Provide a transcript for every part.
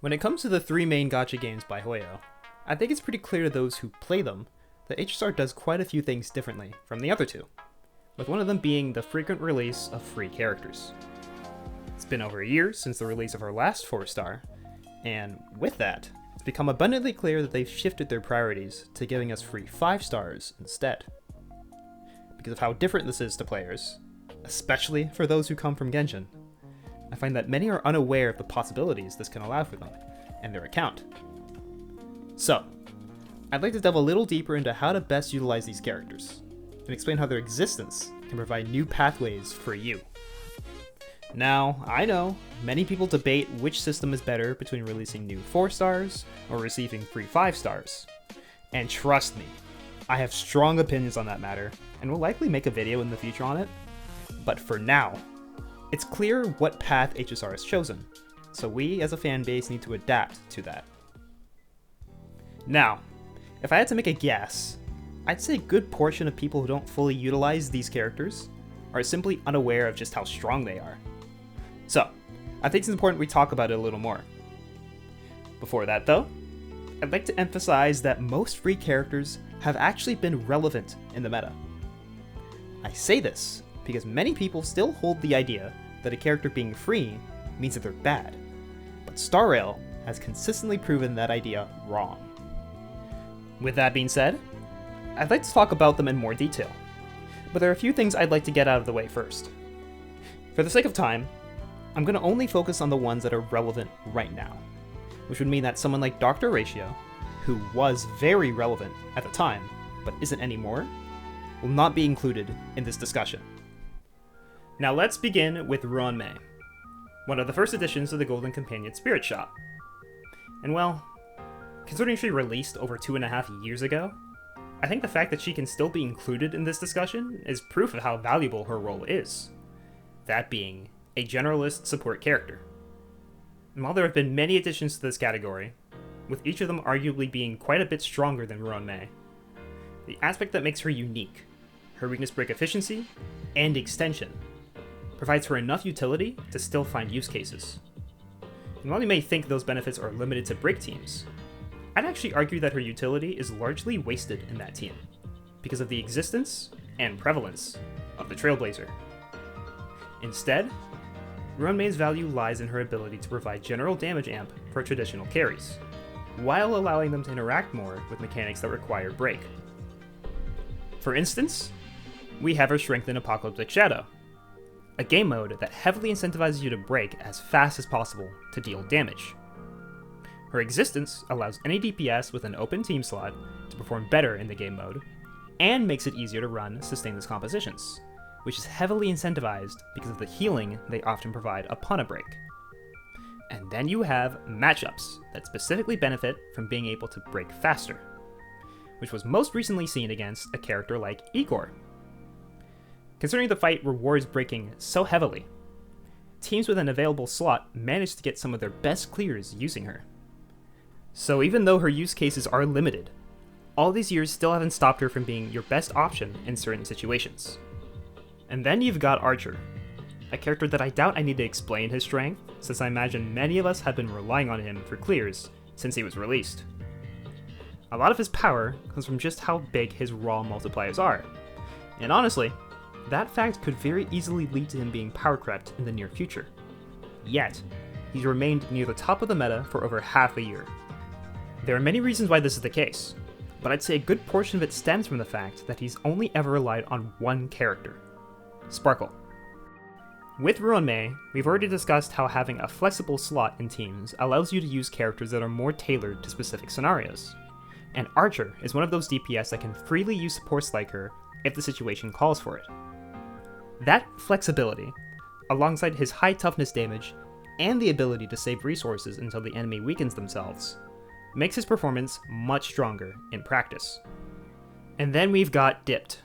When it comes to the three main gacha games by Hoyo, I think it's pretty clear to those who play them that HSR does quite a few things differently from the other two, with one of them being the frequent release of free characters. It's been over a year since the release of our last 4-star, and with that, it's become abundantly clear that they've shifted their priorities to giving us free 5 stars instead. Because of how different this is to players, especially for those who come from Genshin, I find that many are unaware of the possibilities this can allow for them and their account. So, I'd like to delve a little deeper into how to best utilize these characters, and explain how their existence can provide new pathways for you. Now, I know, many people debate which system is better between releasing new 4 stars or receiving free 5 stars. And trust me, I have strong opinions on that matter, and will likely make a video in the future on it. But for now, it's clear what path HSR has chosen, so we as a fanbase need to adapt to that. Now, if I had to make a guess, I'd say a good portion of people who don't fully utilize these characters are simply unaware of just how strong they are. So, I think it's important we talk about it a little more. Before that though, I'd like to emphasize that most free characters have actually been relevant in the meta. I say this because many people still hold the idea that a character being free means that they're bad, but Star Rail has consistently proven that idea wrong. With that being said, I'd like to talk about them in more detail, but there are a few things I'd like to get out of the way first. For the sake of time, I'm going to only focus on the ones that are relevant right now, which would mean that someone like Dr. Ratio, who was very relevant at the time, but isn't anymore, will not be included in this discussion. Now let's begin with Ruan-Mei, one of the first additions to the Golden Companion Spirit Shop. And well, considering she released over 2.5 years ago, I think the fact that she can still be included in this discussion is proof of how valuable her role is. That being a generalist support character. And while there have been many additions to this category, with each of them arguably being quite a bit stronger than Ruan-Mei, the aspect that makes her unique, her weakness break efficiency and extension, provides her enough utility to still find use cases. And while you may think those benefits are limited to break teams, I'd actually argue that her utility is largely wasted in that team, because of the existence and prevalence of the Trailblazer. Instead, Ruan-Mei's value lies in her ability to provide general damage amp for traditional carries, while allowing them to interact more with mechanics that require break. For instance, we have her Strengthened Apocalyptic Shadow, a game mode that heavily incentivizes you to break as fast as possible to deal damage. Her existence allows any DPS with an open team slot to perform better in the game mode, and makes it easier to run sustainless compositions, which is heavily incentivized because of the healing they often provide upon a break. And then you have matchups that specifically benefit from being able to break faster, which was most recently seen against a character like Igor. Considering the fight rewards breaking so heavily, teams with an available slot managed to get some of their best clears using her. So even though her use cases are limited, all these years still haven't stopped her from being your best option in certain situations. And then you've got Archer, a character that I doubt I need to explain his strength, since I imagine many of us have been relying on him for clears since he was released. A lot of his power comes from just how big his raw multipliers are, and honestly, that fact could very easily lead to him being power crept in the near future. Yet, he's remained near the top of the meta for over half a year. There are many reasons why this is the case, but I'd say a good portion of it stems from the fact that he's only ever relied on one character, Sparkle. With Ruan-Mei, we've already discussed how having a flexible slot in teams allows you to use characters that are more tailored to specific scenarios, and Archer is one of those DPS that can freely use supports like her if the situation calls for it. That flexibility, alongside his high toughness damage and the ability to save resources until the enemy weakens themselves, makes his performance much stronger in practice. And then we've got Dipped,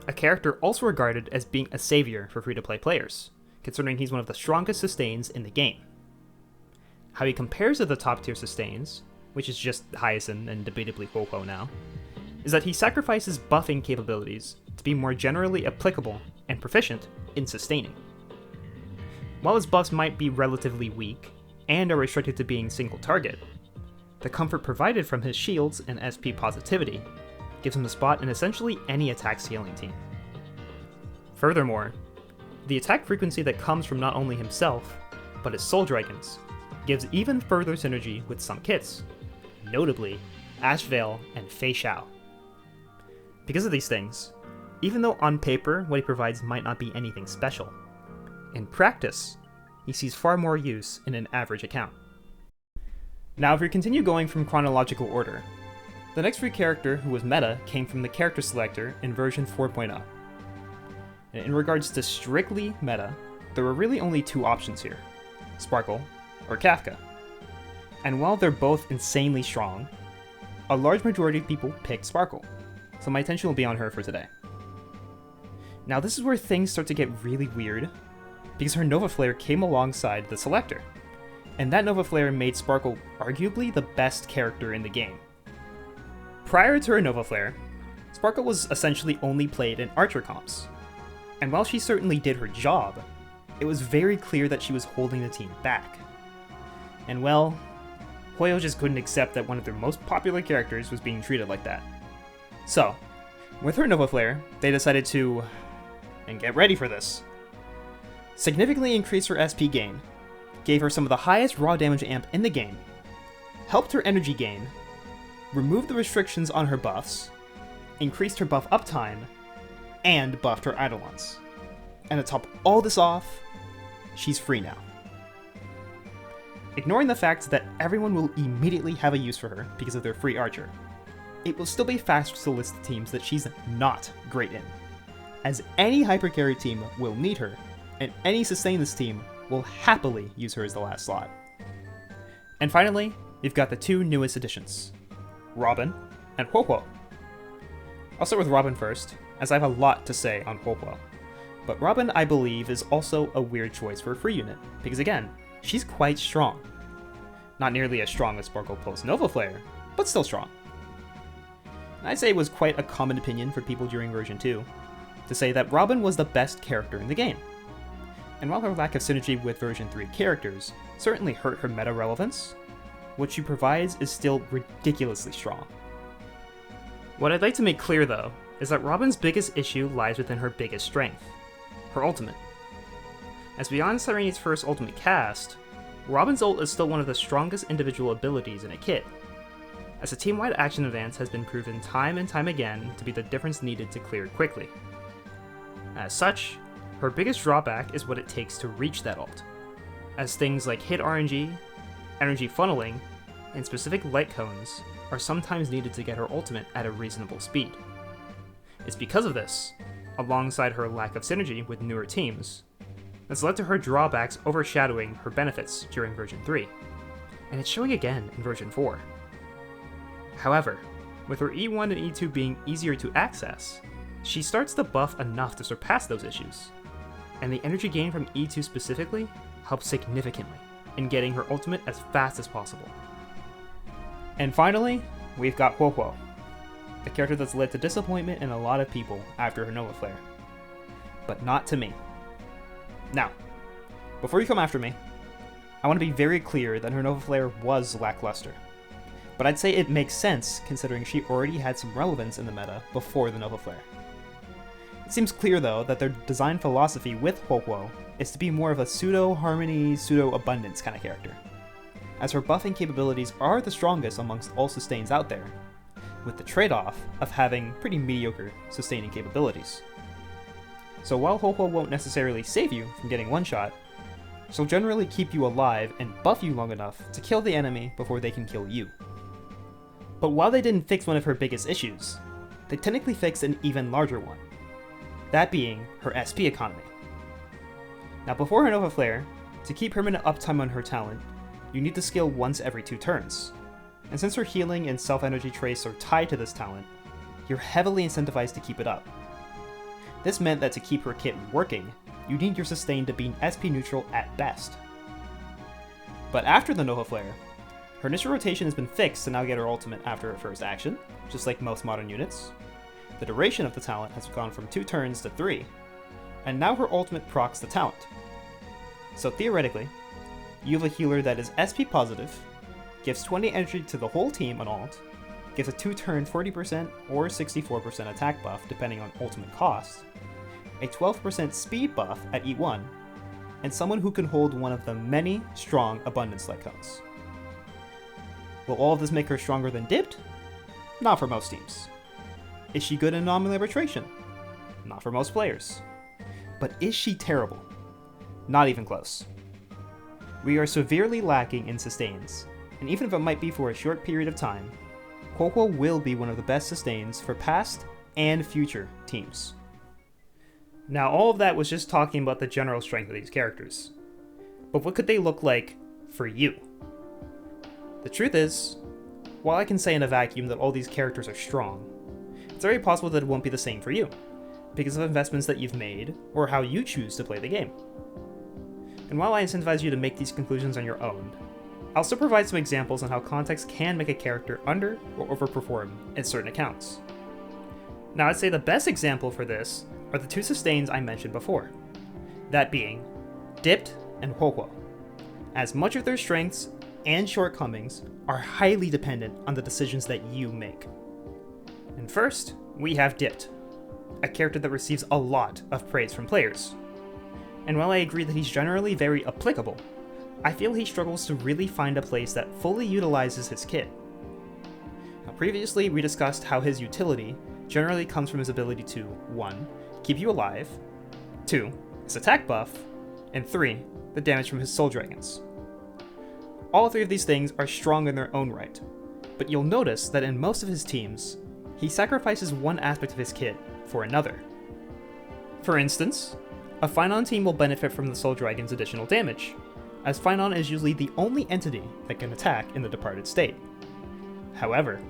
a character also regarded as being a savior for free-to-play players, considering he's one of the strongest sustains in the game. How he compares to the top-tier sustains, which is just Hyacinth and debatably Huohuo now, is that he sacrifices buffing capabilities to be more generally applicable and proficient in sustaining. While his buffs might be relatively weak, and are restricted to being single target, the comfort provided from his shields and SP positivity gives him a spot in essentially any attack scaling team. Furthermore, the attack frequency that comes from not only himself, but his soul dragons, gives even further synergy with some kits, notably Ash Veil and Fei Shao. Because of these things, even though on paper what he provides might not be anything special, in practice, he sees far more use in an average account. Now if we continue going from chronological order, the next free character who was meta came from the character selector in version 4.0. And in regards to strictly meta, there were really only two options here, Sparkle or Kafka. And while they're both insanely strong, a large majority of people picked Sparkle, so my attention will be on her for today. Now this is where things start to get really weird, because her Nova Flare came alongside the selector, and that Nova Flare made Sparkle arguably the best character in the game. Prior to her Nova Flare, Sparkle was essentially only played in Archer comps, and while she certainly did her job, it was very clear that she was holding the team back. And well, Hoyo just couldn't accept that one of their most popular characters was being treated like that. So, with her Nova Flare, they decided to, and get ready for this, significantly increase her SP gain, gave her some of the highest raw damage amp in the game, helped her energy gain, removed the restrictions on her buffs, increased her buff uptime, and buffed her Eidolons. And to top all this off, she's free now. Ignoring the fact that everyone will immediately have a use for her because of their free archer, it will still be faster to list the teams that she's not great in, as any hypercarry team will need her, and any sustainless team will happily use her as the last slot. And finally, we've got the two newest additions, Robin and Huohuo. I'll start with Robin first, as I have a lot to say on Huohuo. But Robin, I believe, is also a weird choice for a free unit, because again, she's quite strong. Not nearly as strong as Sparkle plus Nova Flare, but still strong. And I'd say it was quite a common opinion for people during version 2, to say that Robin was the best character in the game. And while her lack of synergy with version 3 characters certainly hurt her meta relevance, what she provides is still ridiculously strong. What I'd like to make clear though, is that Robin's biggest issue lies within her biggest strength, her ultimate. As beyond Cyreni's first ultimate cast, Robin's ult is still one of the strongest individual abilities in a kit, as a team-wide action advance has been proven time and time again to be the difference needed to clear quickly. As such, her biggest drawback is what it takes to reach that ult, as things like hit RNG, energy funneling, and specific light cones are sometimes needed to get her ultimate at a reasonable speed. It's because of this, alongside her lack of synergy with newer teams, that's led to her drawbacks overshadowing her benefits during version 3, and it's showing again in version 4. However, with her E1 and E2 being easier to access, she starts to buff enough to surpass those issues, and the energy gain from E2 specifically helps significantly in getting her ultimate as fast as possible. And finally, we've got Huohuo, a character that's led to disappointment in a lot of people after her Nova Flare. But not to me. Now, before you come after me, I want to be very clear that her Nova Flare was lackluster. But I'd say it makes sense considering she already had some relevance in the meta before the Nova Flare. It seems clear though that their design philosophy with Huohuo is to be more of a pseudo-harmony, pseudo-abundance kind of character, as her buffing capabilities are the strongest amongst all sustains out there, with the trade-off of having pretty mediocre sustaining capabilities. So while Huohuo won't necessarily save you from getting one-shot, she'll generally keep you alive and buff you long enough to kill the enemy before they can kill you. But while they didn't fix one of her biggest issues, they technically fixed an even larger one, that being her SP economy. Now before her Nova Flare, to keep permanent uptime on her talent, you need to skill once every 2 turns, and since her healing and self-energy trace are tied to this talent, you're heavily incentivized to keep it up. This meant that to keep her kit working, you need your sustain to be SP neutral at best. But after the Nova Flare, her initial rotation has been fixed to now get her ultimate after her first action, just like most modern units. The duration of the talent has gone from 2 turns to 3, and now her ultimate procs the talent. So theoretically, you have a healer that is SP positive, gives 20 energy to the whole team on ult, gives a 2-turn 40% or 64% attack buff depending on ultimate cost, a 12% speed buff at E1, and someone who can hold one of the many strong abundance-like cones. Will all of this make her stronger than Dipped? Not for most teams. Is she good in anomaly arbitration? Not for most players. But is she terrible? Not even close. We are severely lacking in sustains, and even if it might be for a short period of time, Huohuo will be one of the best sustains for past and future teams. Now all of that was just talking about the general strength of these characters. But what could they look like for you? The truth is, while I can say in a vacuum that all these characters are strong, it's very possible that it won't be the same for you, because of investments that you've made, or how you choose to play the game. And while I incentivize you to make these conclusions on your own, I'll still provide some examples on how context can make a character under or overperform in certain accounts. Now I'd say the best example for this are the two sustains I mentioned before, that being Dipped and Huohuo, as much of their strengths and shortcomings are highly dependent on the decisions that you make. And first, we have Dipped, a character that receives a lot of praise from players. And while I agree that he's generally very applicable, I feel he struggles to really find a place that fully utilizes his kit. Now, previously, we discussed how his utility generally comes from his ability to 1. Keep you alive, 2. His attack buff, and 3. The damage from his soul dragons. All three of these things are strong in their own right, but you'll notice that in most of his teams, he sacrifices one aspect of his kit for another. For instance, a Finon team will benefit from the soul dragon's additional damage, as Finon is usually the only entity that can attack in the departed state. However,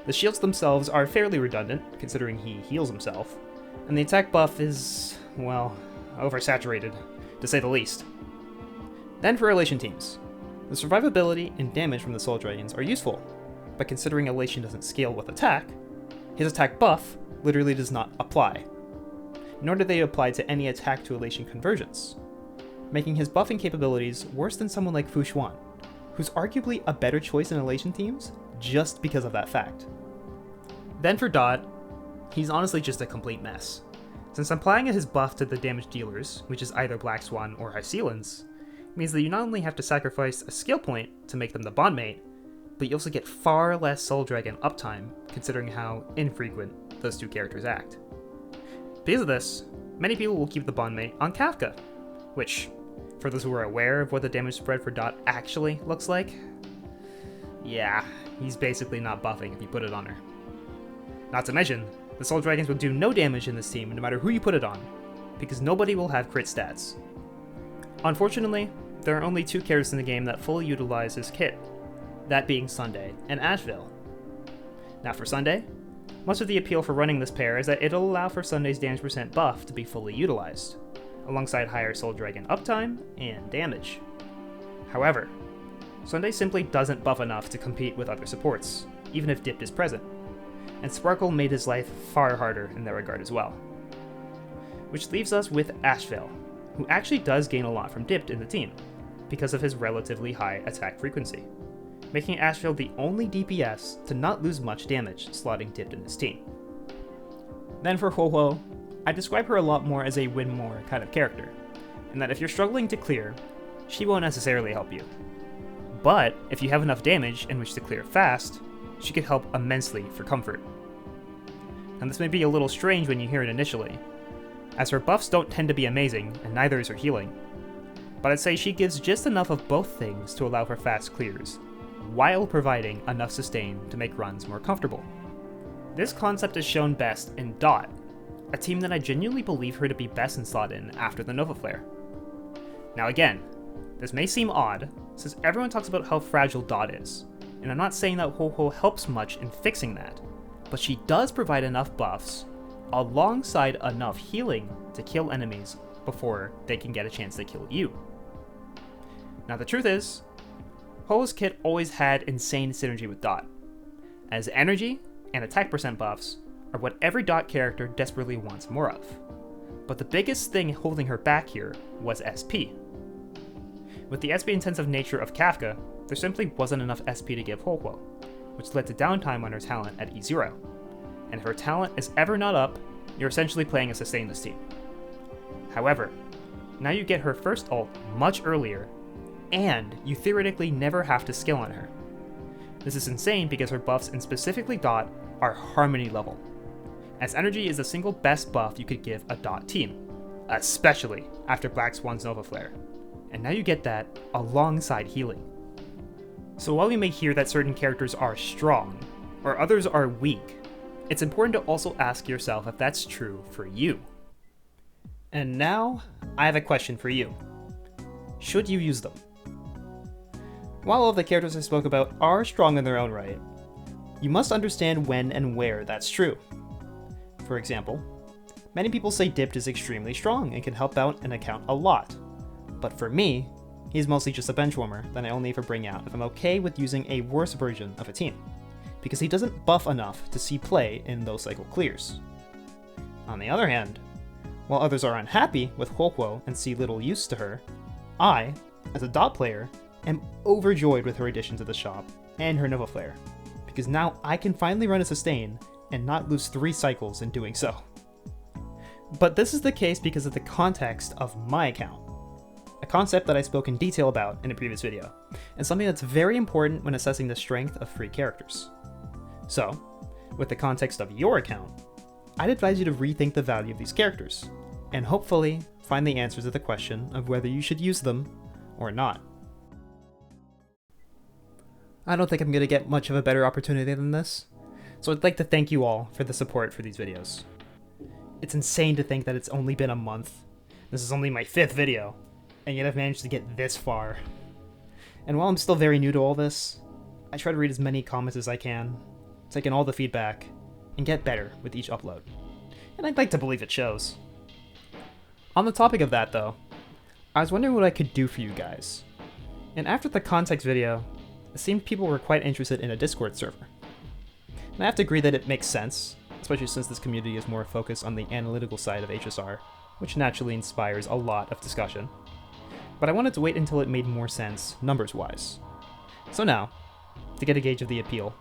the shields themselves are fairly redundant, considering he heals himself, and the attack buff is, well, oversaturated, to say the least. Then for Elation teams, the survivability and damage from the soul dragons are useful, but considering Elation doesn't scale with attack, his attack buff literally does not apply, nor do they apply to any attack to Elation conversions, making his buffing capabilities worse than someone like Fu Xuan, who's arguably a better choice in Elation teams just because of that fact. Then for Dot, he's honestly just a complete mess. Since applying his buff to the damage dealers, which is either Black Swan or Hycealans, means that you not only have to sacrifice a skill point to make them the bondmate, but you also get far less Soul Dragon uptime, considering how infrequent those two characters act. Because of this, many people will keep the bondmate on Kafka, which, for those who are aware of what the damage spread for Dot actually looks like, yeah, he's basically not buffing if you put it on her. Not to mention, the Soul Dragons will do no damage in this team no matter who you put it on, because nobody will have crit stats. Unfortunately, there are only two characters in the game that fully utilize his kit, that being Sunday and Asheville. Now for Sunday, much of the appeal for running this pair is that it'll allow for Sunday's damage percent buff to be fully utilized, alongside higher Soul Dragon uptime and damage. However, Sunday simply doesn't buff enough to compete with other supports, even if Dipped is present, and Sparkle made his life far harder in that regard as well. Which leaves us with Asheville, who actually does gain a lot from Dipped in the team, because of his relatively high attack frequency, making Asheville the only DPS to not lose much damage slotting Dipped in his team. Then for Huohuo, I describe her a lot more as a win more kind of character, in that if you're struggling to clear, she won't necessarily help you. But if you have enough damage in which to clear fast, she could help immensely for comfort. And this may be a little strange when you hear it initially, as her buffs don't tend to be amazing, and neither is her healing. But I'd say she gives just enough of both things to allow for fast clears, while providing enough sustain to make runs more comfortable. This concept is shown best in Dot, a team that I genuinely believe her to be best in slot in after the Nova Flare. Now again, this may seem odd, since everyone talks about how fragile Dot is, and I'm not saying that Huohuo helps much in fixing that, but she does provide enough buffs, alongside enough healing to kill enemies before they can get a chance to kill you. Now the truth is, Huohuo's kit always had insane synergy with Dot, as energy and attack percent buffs are what every Dot character desperately wants more of. But the biggest thing holding her back here was SP. With the SP-intensive nature of Kafka, there simply wasn't enough SP to give Holquo, which led to downtime on her talent at E0. And if her talent is ever not up, you're essentially playing a sustainless team. However, now you get her first ult much earlier, and you theoretically never have to skill on her. This is insane because her buffs and specifically Dot are harmony level, as energy is the single best buff you could give a Dot team, especially after Black Swan's Nova Flare. And now you get that alongside healing. So while we may hear that certain characters are strong, or others are weak, it's important to also ask yourself if that's true for you. And now, I have a question for you. Should you use them? While all of the characters I spoke about are strong in their own right, you must understand when and where that's true. For example, many people say Dipped is extremely strong and can help out an account a lot. But for me, he's mostly just a benchwarmer that I only ever bring out if I'm okay with using a worse version of a team, because he doesn't buff enough to see play in those cycle clears. On the other hand, while others are unhappy with Holquo and see little use to her, I, as a Dot player, am overjoyed with her addition to the shop and her Nova Flare, because now I can finally run a sustain and not lose 3 cycles in doing so. But this is the case because of the context of my account, a concept that I spoke in detail about in a previous video, and something that's very important when assessing the strength of free characters. So, with the context of your account, I'd advise you to rethink the value of these characters, and hopefully find the answer to the question of whether you should use them or not. I don't think I'm going to get much of a better opportunity than this, so I'd like to thank you all for the support for these videos. It's insane to think that it's only been a month. This is only my 5th video, and yet I've managed to get this far. And while I'm still very new to all this, I try to read as many comments as I can, take in all the feedback, and get better with each upload. And I'd like to believe it shows. On the topic of that though, I was wondering what I could do for you guys. And after the context video, it seemed people were quite interested in a Discord server. And I have to agree that it makes sense, especially since this community is more focused on the analytical side of HSR, which naturally inspires a lot of discussion. But I wanted to wait until it made more sense, numbers-wise. So now, to get a gauge of the appeal,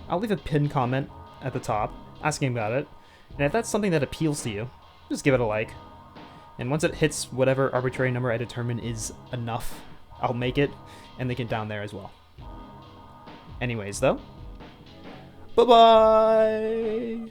I'll leave a pinned comment at the top, asking about it, and if that's something that appeals to you, just give it a like. And once it hits whatever arbitrary number I determine is enough, I'll make it and link it down there as well. Anyways though, bye-bye!